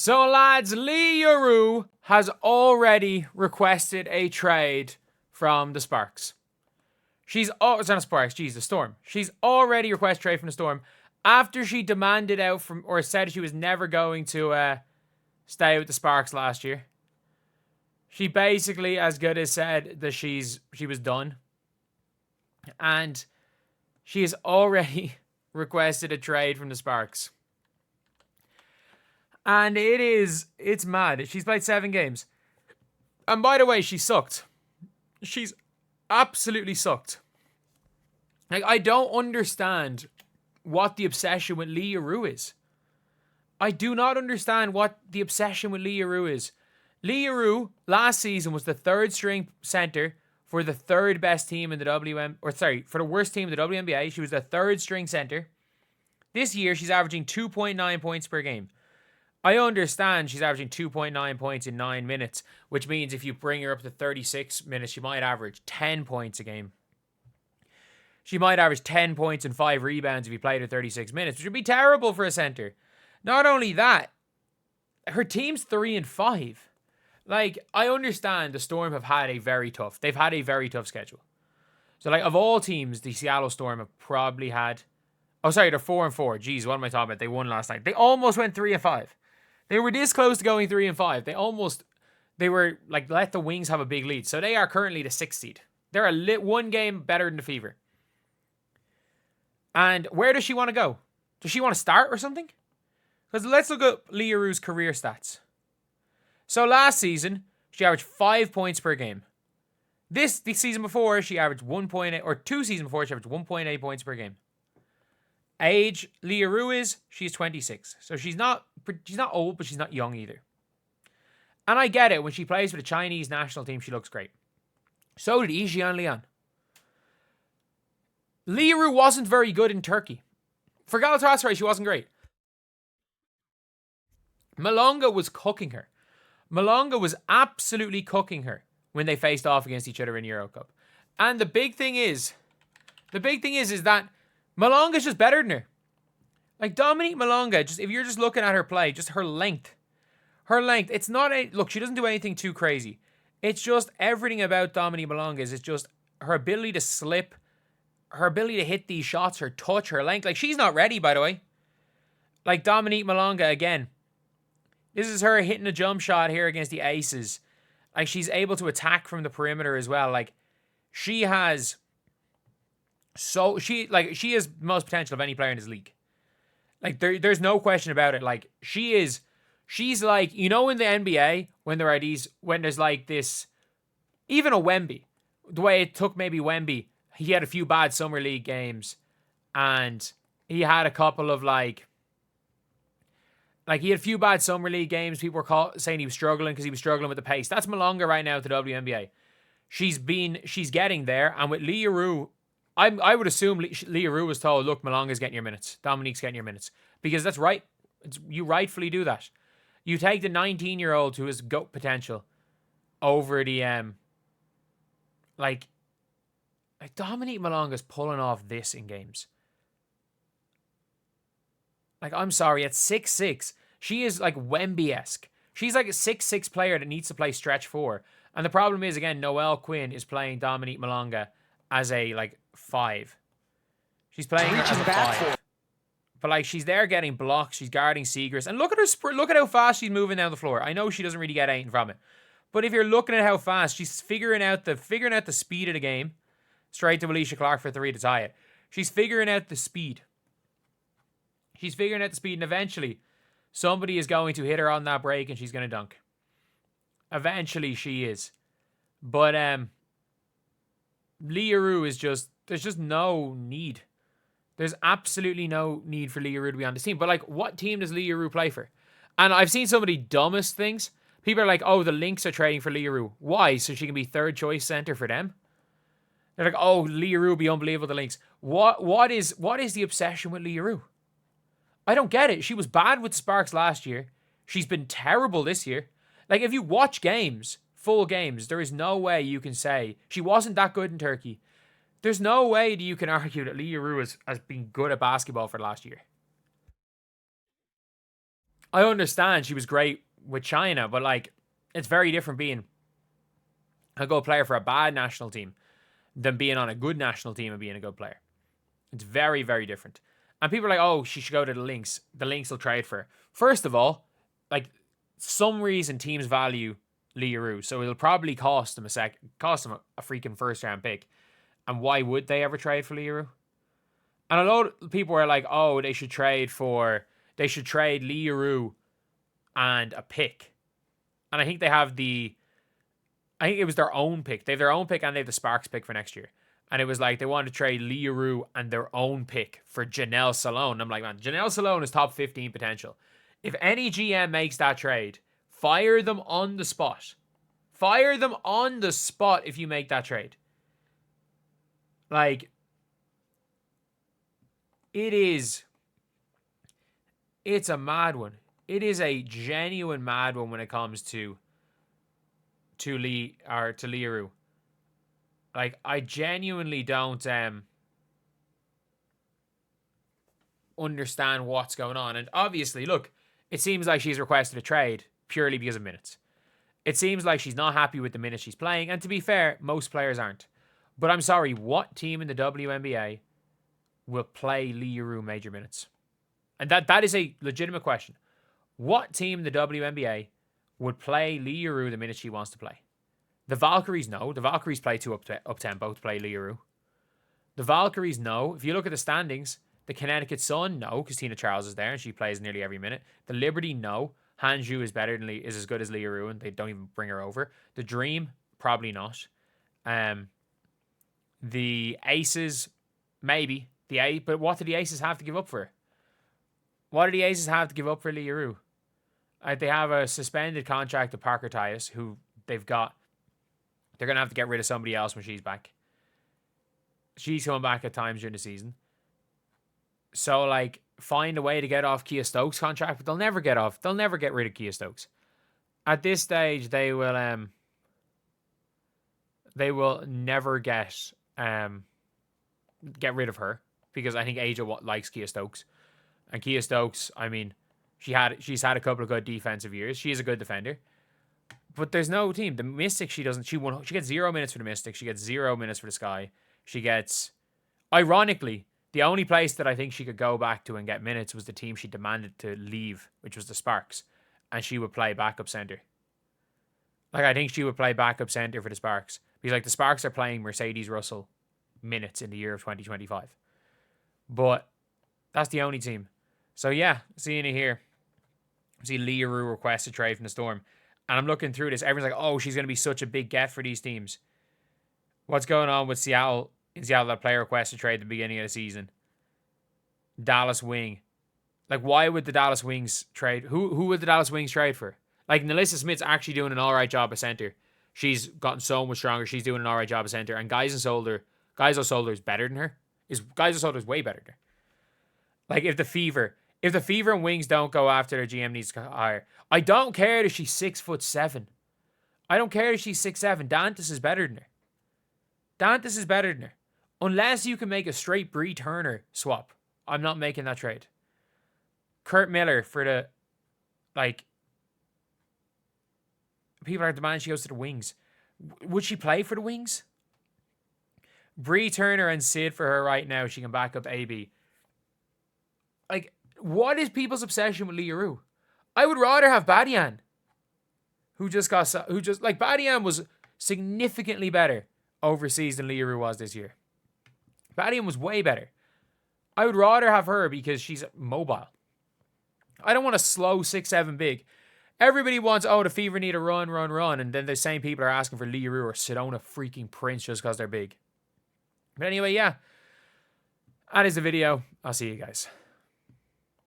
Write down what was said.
So, lads, Yueru has already requested a trade from the Sparks. It's not a Sparks, geez, the Storm. She's already requested a trade from the Storm after she demanded out from, or said she was never going to stay with the Sparks last year. She basically as good as said that she was done. And she has already requested a trade from the Sparks. And it's mad. She's played 7 games. And by the way, she sucked. She's absolutely sucked. Like, I don't understand what the obsession with Yueru is. I do not understand what the obsession with Yueru is. Yueru last season was the 3rd string center for the 3rd best team in the for the worst team in the WNBA. She was the 3rd string center. This year, she's averaging 2.9 points per game. I understand she's averaging 2.9 points in 9 minutes, which means if you bring her up to 36 minutes, she might average 10 points a game. She might average 10 points and 5 rebounds if you played her 36 minutes, which would be terrible for a center. Not only that, her team's 3-5. Like, I understand the Storm they've had a very tough schedule. So, like, of all teams, the Seattle Storm have probably had... Oh, sorry, they're 4-4. Jeez, what am I talking about? They won last night. They almost went 3-5. They were this close to going 3-5. They were, like, let the Wings have a big lead. So they are currently the 6th seed. They're one game better than the Fever. And where does she want to go? Does she want to start or something? Because let's look at Yueru's career stats. So last season, she averaged 5 points per game. The season before, she averaged 1.8, or 2 seasons before, she averaged 1.8 points per game. Age, Yueru she's 26. So she's not old, but she's not young either. And I get it, when she plays for the Chinese national team, she looks great. So did Yijian Lian. Yueru wasn't very good in Turkey. For Galatasaray, she wasn't great. Malonga was cooking her. Malonga was absolutely cooking her when they faced off against each other in Euro Cup. And the big thing is that Malonga's just better than her. Like, Dominique Malonga, just if you're just looking at her play, just her length. It's not look, she doesn't do anything too crazy. It's just everything about Dominique Malonga is just her ability to slip, her ability to hit these shots, her touch, her length. Like, she's not ready, by the way. Like, Dominique Malonga, again. This is her hitting a jump shot here against the Aces. Like, she's able to attack from the perimeter as well. Like, she has the most potential of any player in this league. Like, there's no question about it. Like, she's like, you know, in the NBA, when there's like this, even a Wemby, the way it took maybe Wemby, he had a few bad summer league games, and he had a couple of like he had a few bad summer league games. People were saying he was struggling because he was struggling with the pace. That's Malonga right now at the WNBA. She's getting there, and with Yueru, I would assume Yueru was told, look, Malonga's getting your minutes. Dominique's getting your minutes. Because that's right. You rightfully do that. You take the 19-year-old who has GOAT potential over the... Like Dominique Malonga's pulling off this in games. Like, I'm sorry, at 6'6", she is like Wemby-esque. She's like a 6'6" player that needs to play stretch 4. And the problem is, again, Noelle Quinn is playing Dominique Malonga as a, 5. She's playing her as a 5. But, she's there getting blocks. She's guarding Seagrass. And look at her look at how fast she's moving down the floor. I know she doesn't really get anything from it. But if you're looking at how fast, she's figuring out the speed of the game. Straight to Alicia Clark for 3 to tie it. She's figuring out the speed. And eventually, somebody is going to hit her on that break and she's going to dunk. Eventually, she is. But, Yueru is just... There's just no need. There's absolutely no need for Yueru to be on this team. But, what team does Yueru play for? And I've seen some of the dumbest things. People are like, oh, the Lynx are trading for Yueru. Why? So she can be 3rd choice center for them? They're like, oh, Yueru would be unbelievable, the Lynx. What is the obsession with Yueru? I don't get it. She was bad with the Sparks last year. She's been terrible this year. Like, if you watch games, full games, there is no way you can say she wasn't that good in Turkey. There's no way that you can argue that Yueru has been good at basketball for the last year. I understand she was great with China, but like, it's very different being a good player for a bad national team than being on a good national team and being a good player. It's very, very different. And people are like, oh, she should go to the Lynx. The Lynx will trade for her. First of all, like, some reason teams value Yueru, so it'll probably cost them a freaking first round pick. And why would they ever trade for Yueru? And a lot of people were like, oh, they should trade Yueru and a pick. And I think I think it was their own pick. They have their own pick and they have the Sparks pick for next year. And it was like they wanted to trade Yueru and their own pick for Janelle Salone. I'm like, man, Janelle Salone is top 15 potential. If any GM makes that trade, fire them on the spot. Fire them on the spot if you make that trade. Like, it's a mad one. It is a genuine mad one when it comes to Yueru. Like, I genuinely don't understand what's going on. And obviously, look, it seems like she's requested a trade purely because of minutes. It seems like she's not happy with the minutes she's playing. And to be fair, most players aren't. But I'm sorry, what team in the WNBA will play Yueru major minutes? And that is a legitimate question. What team in the WNBA would play Yueru the minutes she wants to play? The Valkyries, no. The Valkyries play two up-tempo to play Yueru. The Valkyries, no. If you look at the standings, the Connecticut Sun, no, because Tina Charles is there and she plays nearly every minute. The Liberty, no. Hanju is as good as Yueru and they don't even bring her over. The Dream, probably not. The Aces, maybe. But what do the Aces have to give up for her? What do the Aces have to give up for Yueru? They have a suspended contract to Parker Tyus, who they're going to have to get rid of somebody else when she's back. She's coming back at times during the season. So, like, find a way to get off Kia Stokes' contract, but they'll never get rid of Kia Stokes. At this stage, they will never get rid of her, because I think Angel likes Kia Stokes. And Kia Stokes, I mean, she's had a couple of good defensive years. She is a good defender. But there's no team. The Mystics, she gets 0 minutes for the Mystics. She gets 0 minutes for the Sky. She gets, ironically, the only place that I think she could go back to and get minutes was the team she demanded to leave, which was the Sparks. And she would play backup center. Like, I think she would play backup center for the Sparks. Because, like, the Sparks are playing Mercedes Russell minutes in the year of 2025. But that's the only team. So, yeah, seeing it here. See Yueru request a trade from the Storm. And I'm looking through this. Everyone's like, oh, she's going to be such a big get for these teams. What's going on with Seattle? In Seattle, that player requested trade at the beginning of the season. Dallas Wing. Like, why would the Dallas Wings trade? Who would the Dallas Wings trade for? Like, Nalissa Smith's actually doing an all right job at center. She's gotten so much stronger. She's doing an all right job at center. And Gaizo Solder is better than her. Gaizo Solder is way better than her. Like, if the Fever and Wings don't go after their GM needs to hire. I don't care if she's 6'7". I don't care if she's 6'7". Dantas is better than her. Unless you can make a straight Bree Turner swap. I'm not making that trade. Kurt Miller for the, like, people are demanding she goes to the Wings. Would she play for the Wings? Bree Turner and Sid for her right now. She can back up AB. Like, what is people's obsession with Yueru? I would rather have Badian, Badian was significantly better overseas than Yueru was this year. Badian was way better. I would rather have her because she's mobile. I don't want a slow 6'7" big. Everybody wants, the Fever need a run, and then the same people are asking for Yueru or Sedona freaking Prince just because they're big. But anyway, yeah. That is the video. I'll see you guys.